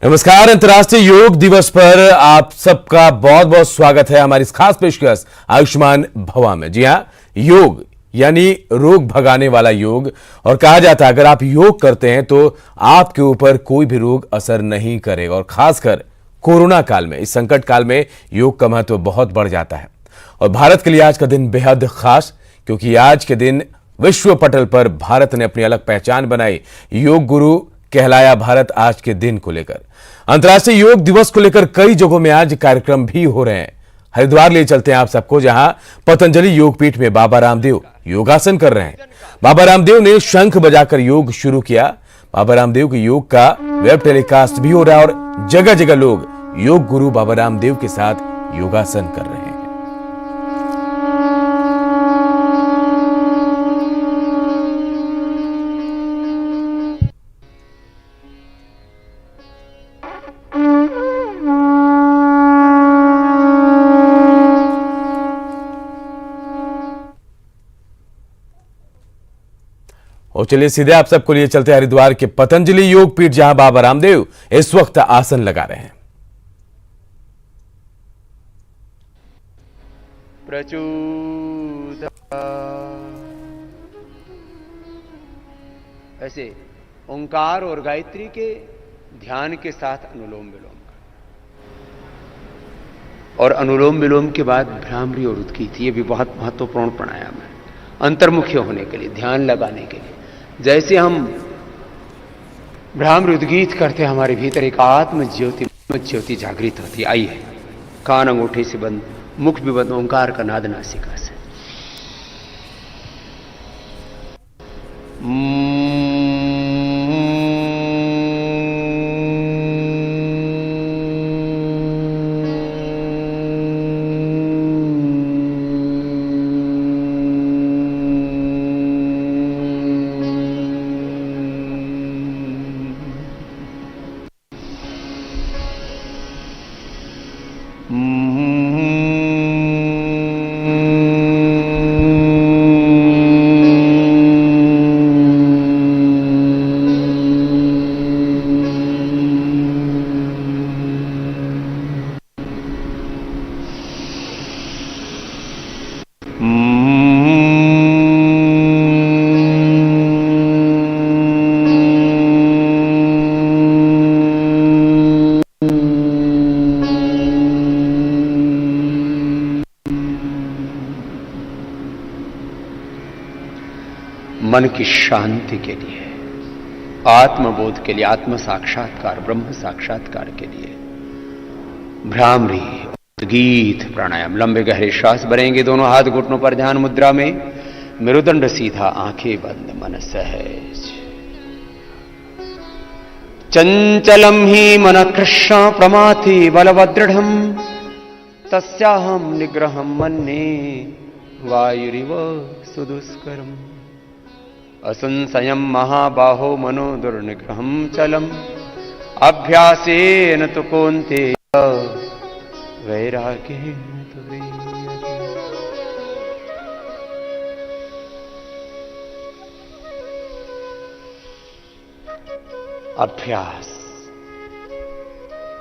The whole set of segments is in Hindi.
नमस्कार। अंतर्राष्ट्रीय योग दिवस पर आप सबका बहुत बहुत स्वागत है हमारी इस खास पेशकश आयुष्मान भवा में। जी हाँ, योग यानी रोग भगाने वाला योग। और कहा जाता है अगर आप योग करते हैं तो आपके ऊपर कोई भी रोग असर नहीं करेगा। और खासकर कोरोना काल में, इस संकट काल में योग का महत्व बहुत बढ़ जाता है। और भारत के लिए आज का दिन बेहद खास, क्योंकि आज के दिन विश्व पटल पर भारत ने अपनी अलग पहचान बनाई। योग गुरु कहलाया भारत आज के दिन को लेकर। अंतर्राष्ट्रीय योग दिवस को लेकर कई जगहों में आज कार्यक्रम भी हो रहे हैं। हरिद्वार ले चलते हैं आप सबको, जहां पतंजलि योगपीठ में बाबा रामदेव योगासन कर रहे हैं। बाबा रामदेव ने शंख बजाकर योग शुरू किया। बाबा रामदेव के योग का वेब टेलीकास्ट भी हो रहा है और जगह जगह लोग योग गुरु बाबा रामदेव के साथ योगासन कर रहे हैं। और चलिए सीधे आप सबको लिए चलते हैं हरिद्वार के पतंजलि योगपीठ, जहां बाबा रामदेव इस वक्त आसन लगा रहे हैं। ऐसे ओंकार और गायत्री के ध्यान के साथ अनुलोम विलोम का, और अनुलोम विलोम के बाद भ्रामरी और उद्गीत, ये भी बहुत महत्वपूर्ण प्राणायाम है अंतर्मुखी होने के लिए, ध्यान लगाने के लिए। जैसे हम भ्रामरी उद्गीत करते हैं, हमारे भीतर एक आत्म ज्योति जागृत होती। आई है, कान अंगूठे से बंद, मुख भी बंद, ओंकार का नाद नासिका से। मन की शांति के लिए, आत्मबोध के लिए, आत्म साक्षात्कार, ब्रह्म साक्षात्कार के लिए भ्रामरी उद्गीत प्राणायाम। लंबे गहरे श्वास भरेंगे, दोनों हाथ घुटनों पर ध्यान मुद्रा में, मेरुदंड सीधा, आंखें बंद, मन सहज। चंचलम ही मन कृष्ण प्रमाथि बलवदृढ़म, तस्याहम निग्रहम मन्ये वायुरिव सुदुष्करम। असंशयम महाबाहो मनो दुर्निग्रहम चलम, अभ्यासेन तु कौन्तेय वैराग्येन तु ह्रियते। अभ्यास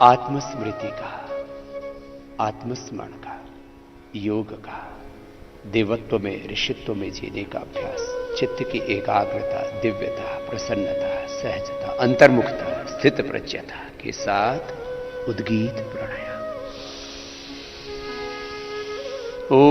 आत्मस्मृति का, आत्मस्मरण का, योग का, देवत्व में, ऋषित्व में जीने का अभ्यास। चित्त की एकाग्रता, दिव्यता, प्रसन्नता, सहजता, अंतर्मुखता, स्थित प्रज्ञता के साथ उद्गीत प्राणायाम। ओ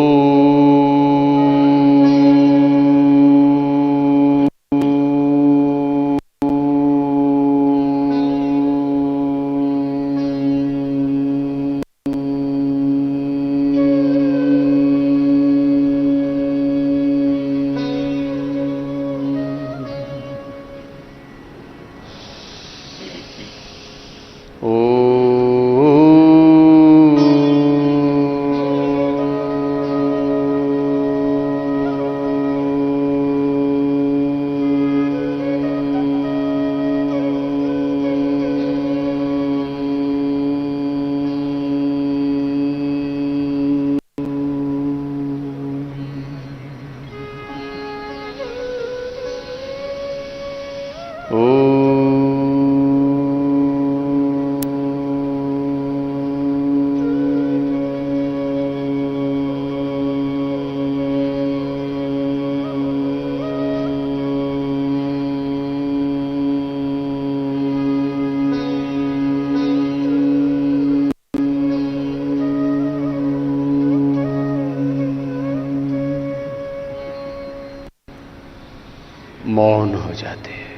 मौन हो जाते हैं,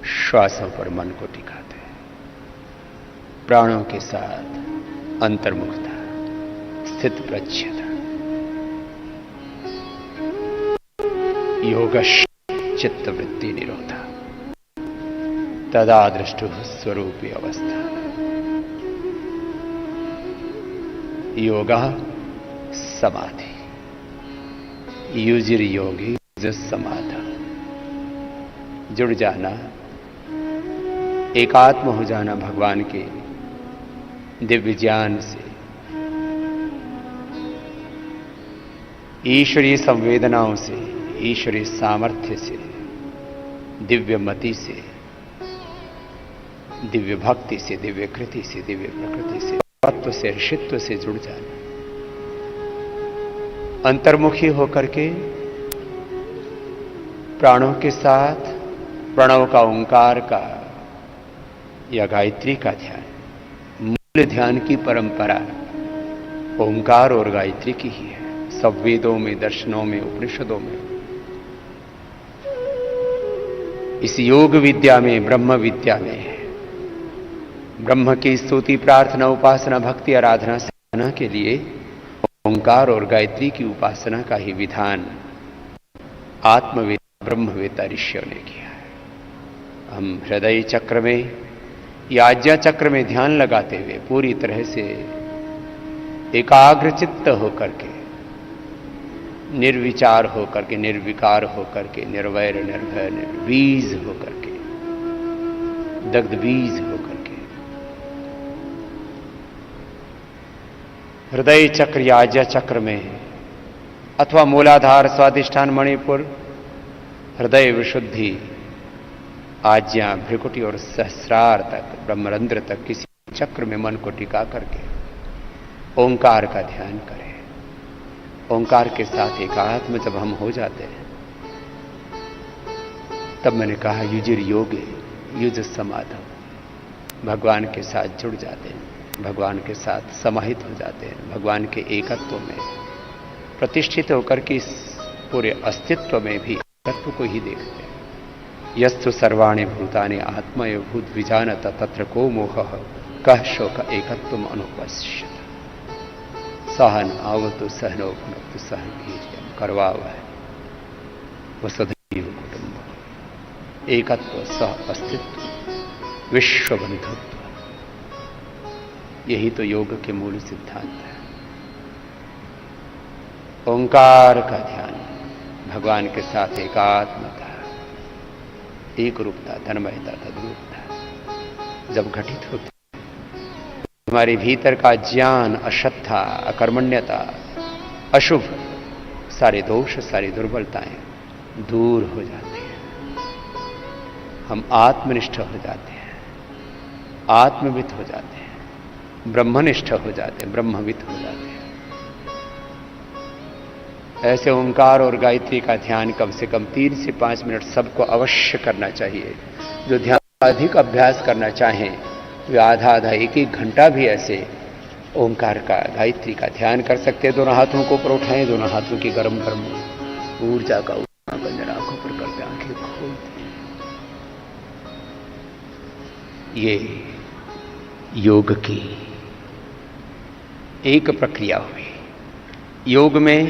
श्वासों पर मन को टिकाते हैं, प्राणों के साथ अंतर्मुखता, स्थित प्रज्ञता, योग चित्तवृत्ति निरोधा, तदा दृष्टु स्वरूपी अवस्था। योगा समाधि, युजिर योगी समाधा, जुड़ जाना, एकात्म हो जाना भगवान के दिव्य ज्ञान से, ईश्वरीय संवेदनाओं से, ईश्वरीय सामर्थ्य से, दिव्य मति से, दिव्य भक्ति से, दिव्य कृति से, दिव्य प्रकृति से, तत्व से, ऋषित्व से जुड़ जाना, अंतर्मुखी होकर के प्राणों के साथ प्रणव का, ओंकार का या गायत्री का ध्यान। मूल ध्यान की परंपरा ओंकार और गायत्री की ही है, सब वेदों में, दर्शनों में, उपनिषदों में। इस योग विद्या में, ब्रह्म विद्या में, ब्रह्म की स्तुति, प्रार्थना, उपासना, भक्ति, आराधना, साधना के लिए ओंकार और गायत्री की उपासना का ही विधान आत्मवेद ब्रह्मवेत्ता ऋषियों ने किया है। हम हृदय चक्र में या आज्ञा चक्र में ध्यान लगाते हुए पूरी तरह से एकाग्र चित्त होकर के, निर्विचार होकर के, निर्विकार होकर के, निर्वैर निर्भय निर्बीज होकर के, दग्ध बीज होकर के, हृदय चक्र या आज्ञा चक्र में अथवा मूलाधार, स्वादिष्ठान, मणिपुर, हृदय विशुद्धि, आज्ञा, भ्रिकुटी और सहस्रार तक, ब्रह्मरंध्र तक किसी चक्र में मन को टिका करके ओंकार का ध्यान करें। ओंकार के साथ एकात्म जब हम हो जाते हैं, तब मैंने कहा युजिर योगे युज समाधव, भगवान के साथ जुड़ जाते हैं, भगवान के साथ समाहित हो जाते हैं, भगवान के एकत्व में प्रतिष्ठित होकर के इस पूरे अस्तित्व में भी तत्व को ही देखते हैं। यस्तु सर्वाणि भूतानि आत्मयो भूत विजानत तत्र को मोह कह शोक एकत्वम अनुपश्यत। सहन आवतु सहनो भुनक्तु सह वीर्यं करवावहै वसुधैव कुटुम्बकम्। एकत्व, सह अस्तित्व, विश्व बंधुत्व, यही तो योग के मूल सिद्धांत है। ओंकार का ध्यान, भगवान के साथ एकात्मता, एक रूपता, तन्मयता, तद्रूपता जब घटित होती, हमारे भीतर का ज्ञान, अश्रद्धा, अकर्मण्यता, अशुभ, सारे दोष, सारी दुर्बलताएं दूर हो जाती हैं। हम आत्मनिष्ठ हो जाते हैं, आत्मवित हो जाते हैं, ब्रह्मनिष्ठ हो जाते हैं, ब्रह्मवित हो जाते हैं। ऐसे ओंकार और गायत्री का ध्यान कम से कम 3 से 5 मिनट सबको अवश्य करना चाहिए। जो ध्यान का अधिक अभ्यास करना चाहें वे आधा 1-1 घंटा भी ऐसे ओंकार का, गायत्री का ध्यान कर सकते हैं। दोनों हाथों को ऊपर उठाएं, दोनों हाथों की गरम गरम ऊर्जा का बंधन आंखों पर करके आंखें खोलते हैं। ये योग की एक प्रक्रिया हुई। योग में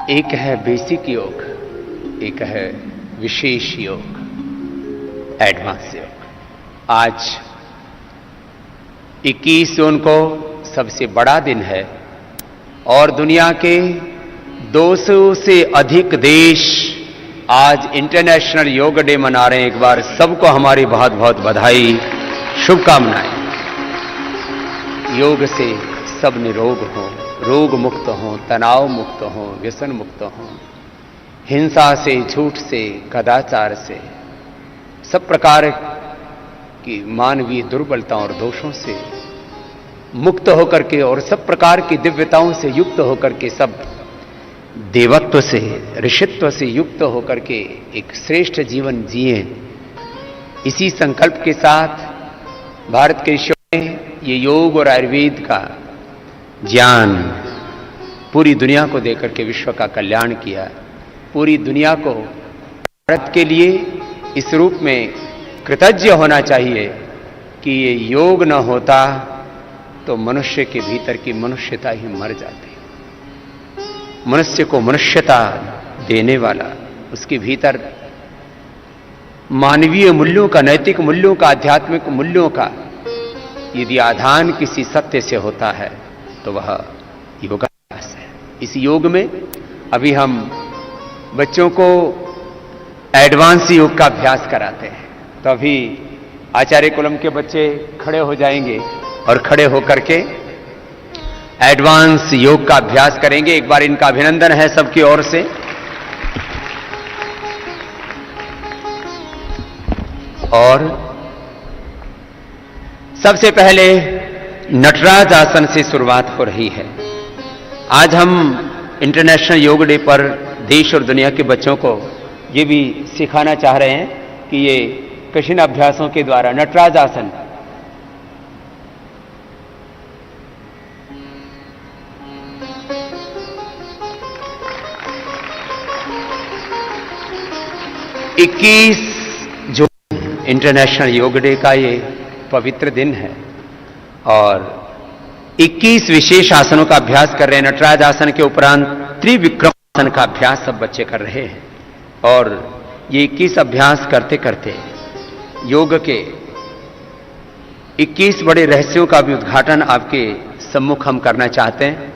एक है बेसिक योग, एक है विशेष योग, एडवांस योग। आज 21 जून को सबसे बड़ा दिन है और दुनिया के 200 से अधिक देश आज इंटरनेशनल योग डे मना रहे हैं। एक बार सबको हमारी बहुत बहुत बधाई, शुभकामनाएं। योग से सब निरोग हों, रोग मुक्त हों, तनाव मुक्त हों, व्यसन मुक्त हों, हिंसा से, झूठ से, कदाचार से, सब प्रकार की मानवीय दुर्बलताओं और दोषों से मुक्त होकर के और सब प्रकार की दिव्यताओं से युक्त होकर के, सब देवत्व से, ऋषित्व से युक्त होकर के एक श्रेष्ठ जीवन जिए। इसी संकल्प के साथ भारत के ऋषियों ने ये योग और आयुर्वेद का ज्ञान पूरी दुनिया को देकर के विश्व का कल्याण किया। पूरी दुनिया को भारत के लिए इस रूप में कृतज्ञ होना चाहिए कि ये योग न होता तो मनुष्य के भीतर की मनुष्यता ही मर जाती। मनुष्य को मनुष्यता देने वाला, उसके भीतर मानवीय मूल्यों का, नैतिक मूल्यों का, आध्यात्मिक मूल्यों का यदि आधान किसी सत्य से होता है तो वह योगाभ्यास है। इस योग में अभी हम बच्चों को एडवांस योग का अभ्यास कराते हैं। तो अभी आचार्य कुलम के बच्चे खड़े हो जाएंगे और खड़े होकर के एडवांस योग का अभ्यास करेंगे। एक बार इनका अभिनंदन है सबकी ओर से। और सबसे पहले नटराज आसन से शुरुआत हो रही है। आज हम इंटरनेशनल योग डे पर देश और दुनिया के बच्चों को ये भी सिखाना चाह रहे हैं कि ये कठिन अभ्यासों के द्वारा नटराज आसन जो इंटरनेशनल योग डे का ये पवित्र दिन है और 21 विशेष आसनों का अभ्यास कर रहे हैं। नटराज आसन के उपरांत त्रिविक्रम आसन का अभ्यास सब बच्चे कर रहे हैं और ये 21 अभ्यास करते करते योग के 21 बड़े रहस्यों का भी उद्घाटन आपके सम्मुख हम करना चाहते हैं।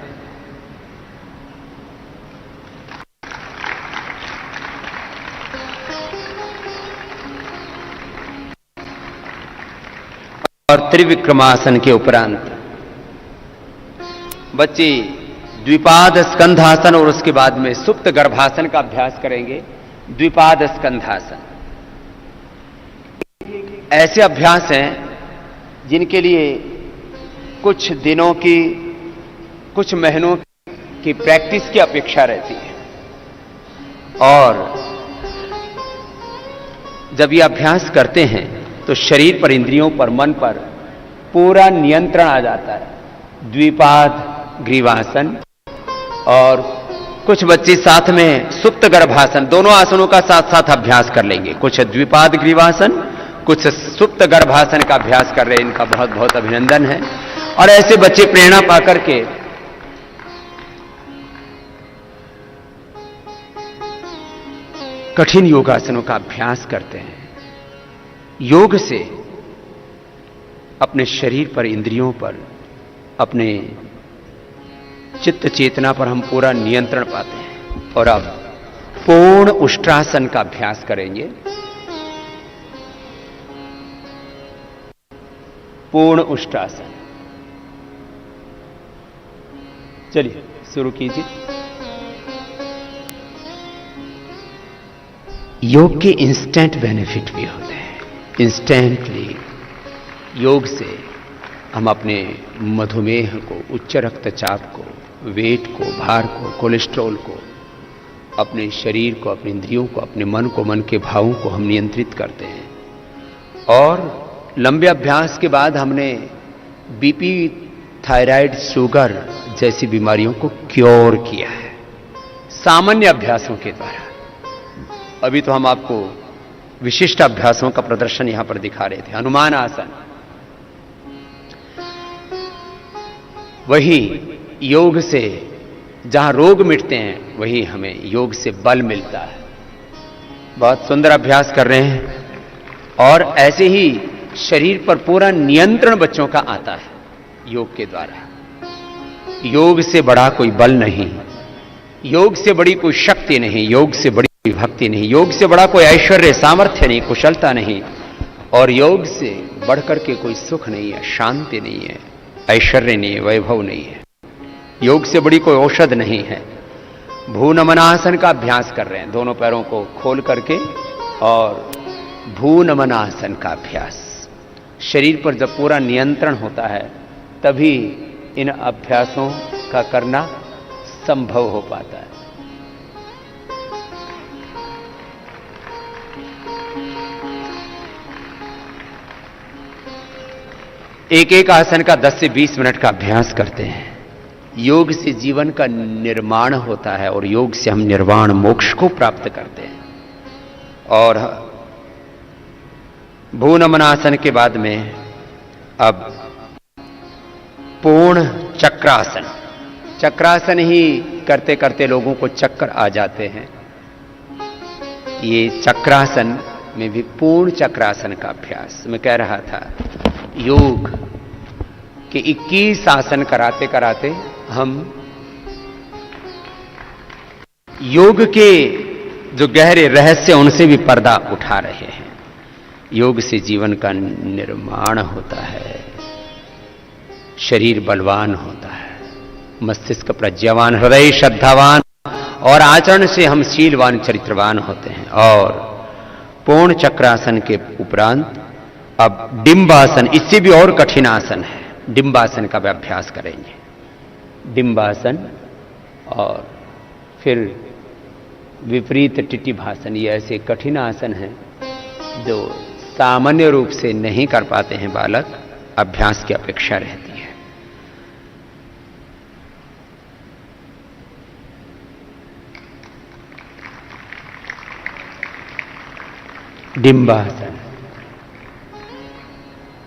और त्रिविक्रमासन के उपरांत बच्चे द्विपाद स्कंधासन और उसके बाद में सुप्त गर्भासन का अभ्यास करेंगे। द्विपाद स्कंधासन ऐसे अभ्यास हैं जिनके लिए कुछ दिनों की, कुछ महीनों की प्रैक्टिस की अपेक्षा रहती है और जब ये अभ्यास करते हैं तो शरीर पर, इंद्रियों पर, मन पर पूरा नियंत्रण आ जाता है। द्विपाद ग्रीवासन और कुछ बच्चे साथ में सुप्त गर्भासन, दोनों आसनों का साथ साथ अभ्यास कर लेंगे। कुछ द्विपाद ग्रीवासन, कुछ सुप्त गर्भासन का अभ्यास कर रहे हैं। इनका बहुत बहुत अभिनंदन है। और ऐसे बच्चे प्रेरणा पाकर के कठिन योगासनों का अभ्यास करते हैं। योग से अपने शरीर पर, इंद्रियों पर, अपने चित्त चेतना पर हम पूरा नियंत्रण पाते हैं। और अब पूर्ण उष्ट्रासन का अभ्यास करेंगे। पूर्ण उष्ट्रासन, चलिए शुरू कीजिए। योग के इंस्टेंट बेनिफिट भी होते हैं। इंस्टेंटली योग से हम अपने मधुमेह को, उच्च रक्तचाप को, वेट को, भार को, कोलेस्ट्रॉल को, अपने शरीर को, अपने इंद्रियों को, अपने मन को, मन के भावों को हम नियंत्रित करते हैं। और लंबे अभ्यास के बाद हमने बीपी, थायराइड, शुगर जैसी बीमारियों को क्योर किया है सामान्य अभ्यासों के द्वारा। अभी तो हम आपको विशिष्ट अभ्यासों का प्रदर्शन यहां पर दिखा रहे थे। हनुमान आसन, वही योग से जहां रोग मिटते हैं वही हमें योग से बल मिलता है। बहुत सुंदर अभ्यास कर रहे हैं और ऐसे ही शरीर पर पूरा नियंत्रण बच्चों का आता है योग के द्वारा। योग से बड़ा कोई बल नहीं, योग से बड़ी कोई शक्ति नहीं, योग से बड़ी कोई भक्ति नहीं, योग से बड़ा कोई ऐश्वर्य, सामर्थ्य नहीं, कुशलता नहीं, और योग से बढ़कर के कोई सुख नहीं है, शांति नहीं है, ऐश्वर्य नहीं है, वैभव नहीं है। योग से बड़ी कोई औषध नहीं है। भूनमनासन का अभ्यास कर रहे हैं, दोनों पैरों को खोल करके, और भूनमनासन का अभ्यास। शरीर पर जब पूरा नियंत्रण होता है तभी इन अभ्यासों का करना संभव हो पाता है। एक एक आसन का 10 से 20 मिनट का अभ्यास करते हैं। योग से जीवन का निर्माण होता है और योग से हम निर्वाण मोक्ष को प्राप्त करते हैं। और भूनमनासन के बाद में अब पूर्ण चक्रासन, चक्रासन ही करते करते लोगों को चक्कर आ जाते हैं। ये चक्रासन में भी पूर्ण चक्रासन का अभ्यास, मैं कह रहा था योग के 21 आसन कराते कराते हम योग के जो गहरे रहस्य उनसे भी पर्दा उठा रहे हैं। योग से जीवन का निर्माण होता है, शरीर बलवान होता है, मस्तिष्क प्रज्ञावान, हृदय श्रद्धावान और आचरण से हम शीलवान चरित्रवान होते हैं। और पूर्ण चक्रासन के उपरांत अब डिंबासन, इससे भी और कठिन आसन है, डिंबासन का भी अभ्यास करेंगे। डिंबासन और फिर विपरीत टिटिभासन, ये ऐसे कठिन आसन हैं जो सामान्य रूप से नहीं कर पाते हैं बालक, अभ्यास की अपेक्षा रहती है। डिंबासन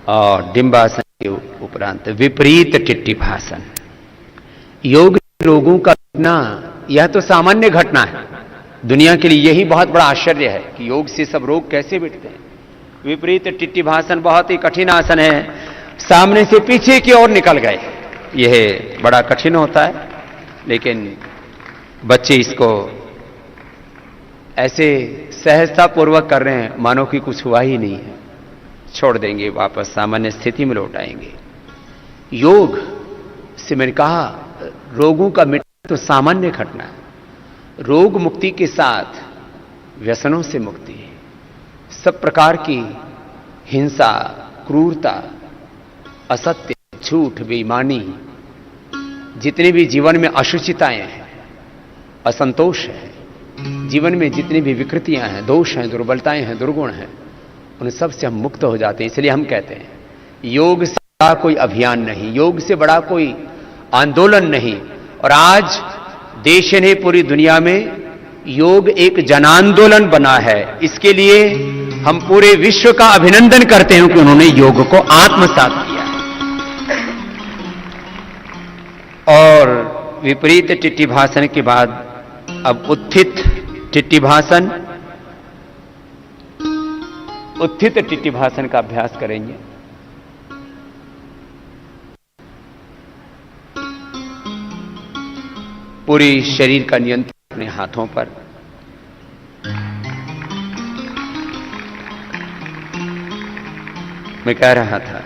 और डिंबासन के उपरांत विपरीत टिट्टिभासन। योग रोगों का घटना यह तो सामान्य घटना है, दुनिया के लिए यही बहुत बड़ा आश्चर्य है कि योग से सब रोग कैसे मिटते हैं। विपरीत टिट्टिभासन बहुत ही कठिन आसन है, सामने से पीछे की ओर निकल गए, यह बड़ा कठिन होता है। लेकिन बच्चे इसको ऐसे सहजता पूर्वक कर रहे हैं मानो कि कुछ हुआ ही नहीं है, छोड़ देंगे, वापस सामान्य स्थिति में लौट आएंगे। योग से मैंने कहा रोगों का मिटना तो सामान्य घटना है, रोग मुक्ति के साथ व्यसनों से मुक्ति, सब प्रकार की हिंसा, क्रूरता, असत्य, झूठ, बेईमानी, जितने भी जीवन में अशुचिताएं हैं, असंतोष है, जीवन में जितनी भी विकृतियां हैं, दोष हैं, दुर्बलताएं हैं, दुर्गुण हैं, उन सब से हम मुक्त हो जाते हैं। इसलिए हम कहते हैं योग से बड़ा कोई अभियान नहीं, योग से बड़ा कोई आंदोलन नहीं। और आज देश ने पूरी दुनिया में योग एक जनांदोलन बना है। इसके लिए हम पूरे विश्व का अभिनंदन करते हैं कि उन्होंने योग को आत्मसात किया। और विपरीत टिट्टिभासन के बाद अब उत्थित टिट्टिभासन, उत्थित टिट्टिभासन का अभ्यास करेंगे। पूरी शरीर का नियंत्रण अपने हाथों पर, मैं कह रहा था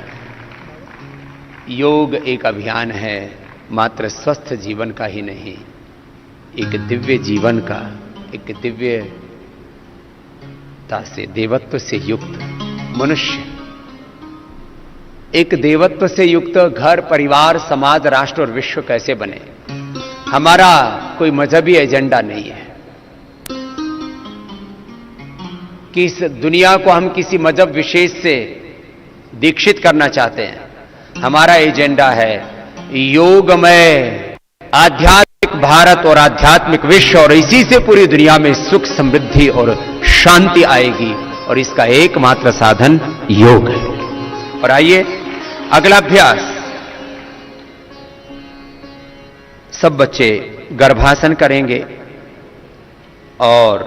योग एक अभियान है, मात्र स्वस्थ जीवन का ही नहीं, एक दिव्य जीवन का, एक दिव्यता से, देवत्व से युक्त मनुष्य, एक देवत्व से युक्त घर, परिवार, समाज, राष्ट्र और विश्व कैसे बने। हमारा कोई मजहबी एजेंडा नहीं है कि इस दुनिया को हम किसी मजहब विशेष से दीक्षित करना चाहते हैं। हमारा एजेंडा है योगमय आध्यात्मिक भारत और आध्यात्मिक विश्व, और इसी से पूरी दुनिया में सुख, समृद्धि और शांति आएगी, और इसका एकमात्र साधन योग है। और आइए अगला अभ्यास, सब बच्चे गर्भासन करेंगे और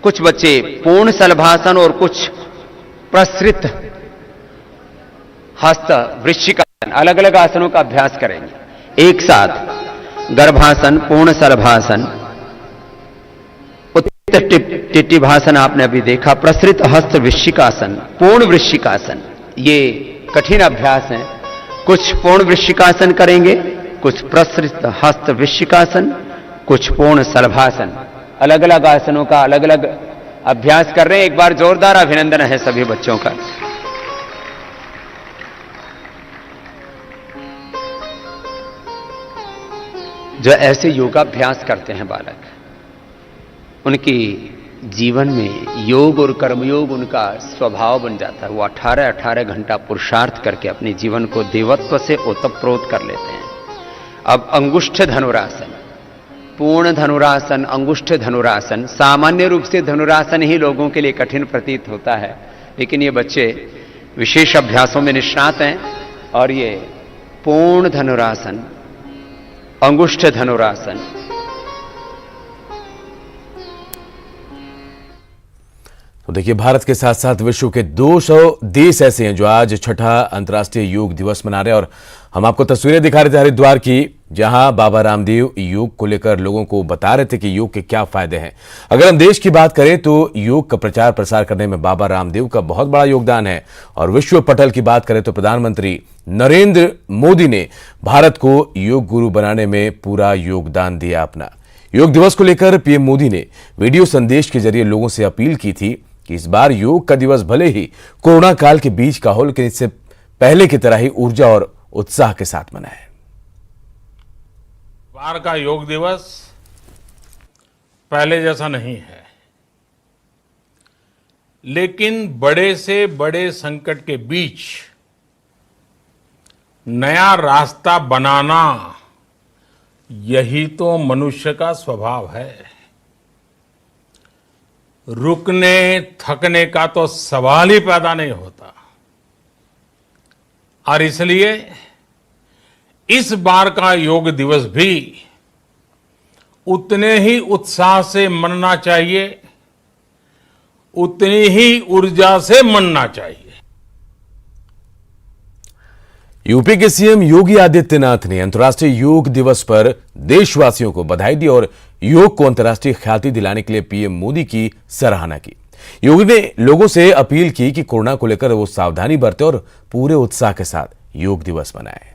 कुछ बच्चे पूर्ण सलभासन और कुछ प्रसृत हस्त वृश्चिकासन, अलग अलग आसनों का अभ्यास करेंगे एक साथ। गर्भासन, पूर्ण सलभासन, उत्थित टिट्टिभासन आपने अभी देखा, प्रसृत हस्त वृश्चिकासन, पूर्ण वृश्चिकासन, ये कठिन अभ्यास हैं। कुछ पूर्ण वृश्चिकासन करेंगे, कुछ प्रसृत हस्त वृश्चिकासन, कुछ पूर्ण सलभासन, अलग अलग आसनों का अलग अलग अभ्यास कर रहे हैं। एक बार जोरदार अभिनंदन है सभी बच्चों का। जो ऐसे योगाभ्यास करते हैं बालक, उनकी जीवन में योग और कर्मयोग उनका स्वभाव बन जाता है। वो 18-18 घंटा पुरुषार्थ करके अपने जीवन को देवत्व से ओतप्रोत कर लेते हैं। अब अंगुष्ठ धनुरासन, पूर्ण धनुरासन, अंगुष्ठ धनुरासन। सामान्य रूप से धनुरासन ही लोगों के लिए कठिन प्रतीत होता है, लेकिन ये बच्चे विशेष अभ्यासों में निष्णात हैं और ये पूर्ण धनुरासन, अंगुष्ठ धनुरासन। तो देखिए, भारत के साथ साथ विश्व के 200 देश ऐसे हैं जो आज छठा अंतर्राष्ट्रीय योग दिवस मना रहे हैं। और हम आपको तस्वीरें दिखा रहे थे हरिद्वार की, जहां बाबा रामदेव योग को लेकर लोगों को बता रहे थे कि योग के क्या फायदे हैं। अगर हम देश की बात करें तो योग का प्रचार प्रसार करने में बाबा रामदेव का बहुत बड़ा योगदान है। और विश्व पटल की बात करें तो प्रधानमंत्री नरेंद्र मोदी ने भारत को योग गुरु बनाने में पूरा योगदान दिया अपना। योग दिवस को लेकर पीएम मोदी ने वीडियो संदेश के जरिए लोगों से अपील की थी कि इस बार योग का दिवस भले ही कोरोना काल के बीच का हो, लेकिन इससे पहले की तरह ही ऊर्जा और उत्साह के साथ मनाएं। बार का योग दिवस पहले जैसा नहीं है, लेकिन बड़े से बड़े संकट के बीच नया रास्ता बनाना, यही तो मनुष्य का स्वभाव है। रुकने थकने का तो सवाल ही पैदा नहीं होता। और इसलिए इस बार का योग दिवस भी उतने ही उत्साह से मनना चाहिए, उतनी ही ऊर्जा से मनना चाहिए। यूपी के सीएम योगी आदित्यनाथ ने अंतर्राष्ट्रीय योग दिवस पर देशवासियों को बधाई दी और योग को अंतर्राष्ट्रीय ख्याति दिलाने के लिए पीएम मोदी की सराहना की। योगी ने लोगों से अपील की कि कोरोना को लेकर वो सावधानी बरते और पूरे उत्साह के साथ योग दिवस मनाएं।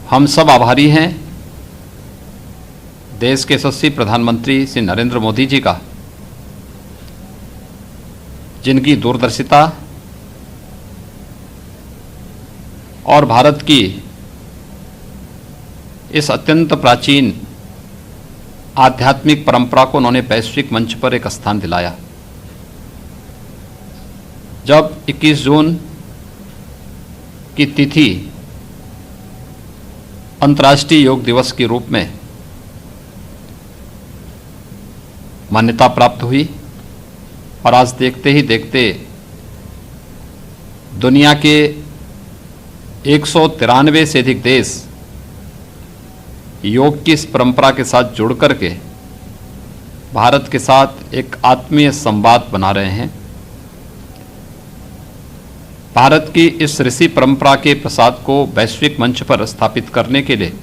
हम सब आभारी हैं देश के यशस्वी प्रधानमंत्री श्री नरेंद्र मोदी जी का, जिनकी दूरदर्शिता और भारत की इस अत्यंत प्राचीन आध्यात्मिक परंपरा को उन्होंने वैश्विक मंच पर एक स्थान दिलाया। जब 21 जून की तिथि अंतर्राष्ट्रीय योग दिवस के रूप में मान्यता प्राप्त हुई और आज देखते ही देखते दुनिया के 193 से अधिक देश योग की इस परंपरा के साथ जुड़ करके भारत के साथ एक आत्मीय संवाद बना रहे हैं। भारत की इस ऋषि परंपरा के प्रसाद को वैश्विक मंच पर स्थापित करने के लिए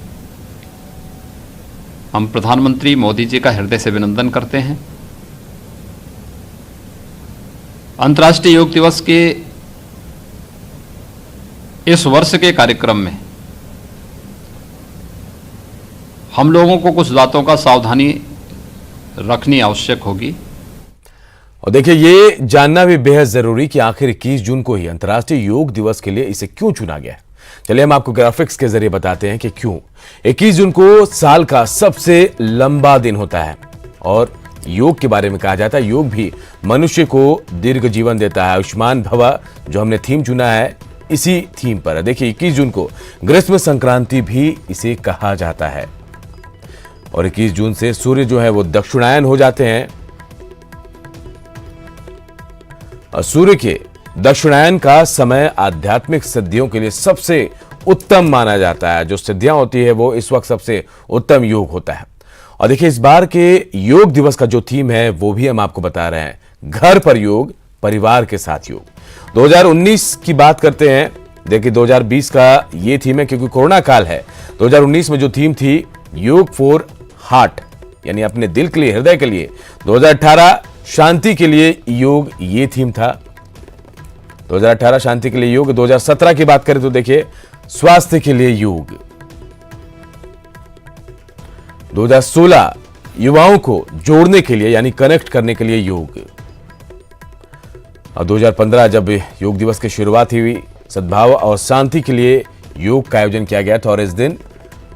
हम प्रधानमंत्री मोदी जी का हृदय से अभिनंदन करते हैं। अंतर्राष्ट्रीय योग दिवस के इस वर्ष के कार्यक्रम में हम लोगों को कुछ बातों का सावधानी रखनी आवश्यक होगी। और देखिए, ये जानना भी बेहद जरूरी कि आखिर 21 जून को ही अंतर्राष्ट्रीय योग दिवस के लिए इसे क्यों चुना गया है। चलिए हम आपको ग्राफिक्स के जरिए बताते हैं कि क्यों 21 जून को साल का सबसे लंबा दिन होता है। और योग के बारे में कहा जाता है, योग भी मनुष्य को दीर्घ जीवन देता है। आयुष्मान भवा जो हमने थीम चुना है, इसी थीम पर है। देखिए, 21 जून को ग्रीष्म संक्रांति भी इसे कहा जाता है। और 21 जून से सूर्य जो है वो दक्षिणायन हो जाते हैं। और सूर्य के दक्षिणायन का समय आध्यात्मिक सिद्धियों के लिए सबसे उत्तम माना जाता है। जो सिद्धियां होती है वो इस वक्त सबसे उत्तम योग होता है। और देखिए, इस बार के योग दिवस का जो थीम है वो भी हम आपको बता रहे हैं, घर पर योग, परिवार के साथ योग। 2019 की बात करते हैं। देखिए, 2020 का ये थीम है क्योंकि कोरोना काल है। 2019 में जो थीम थी योग फॉर हार्ट, यानी अपने दिल के लिए, हृदय के लिए। 2018 शांति के लिए योग, ये थीम था। 2018 शांति के लिए योग। 2017 की बात करें तो देखिए स्वास्थ्य के लिए योग। 2016 युवाओं को जोड़ने के लिए यानी कनेक्ट करने के लिए योग। और 2015 जब योग दिवस की शुरुआत हुई, सद्भाव और शांति के लिए योग का आयोजन किया गया था और इस दिन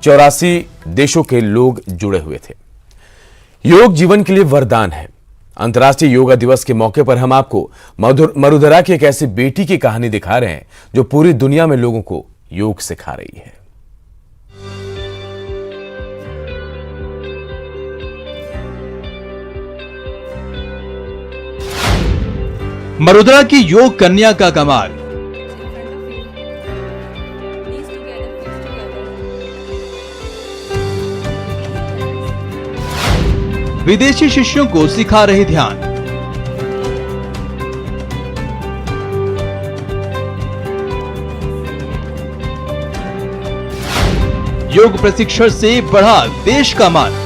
84 देशों के लोग जुड़े हुए थे। योग जीवन के लिए वरदान है। अंतर्राष्ट्रीय योगा दिवस के मौके पर हम आपको मरुधरा की एक ऐसी बेटी की कहानी दिखा रहे हैं जो पूरी दुनिया में लोगों को योग सिखा रही है। मरुद्रा की योग कन्या का कमाल। विदेशी शिष्यों को सिखा रहे ध्यान। योग प्रशिक्षण से बढ़ा देश का मान।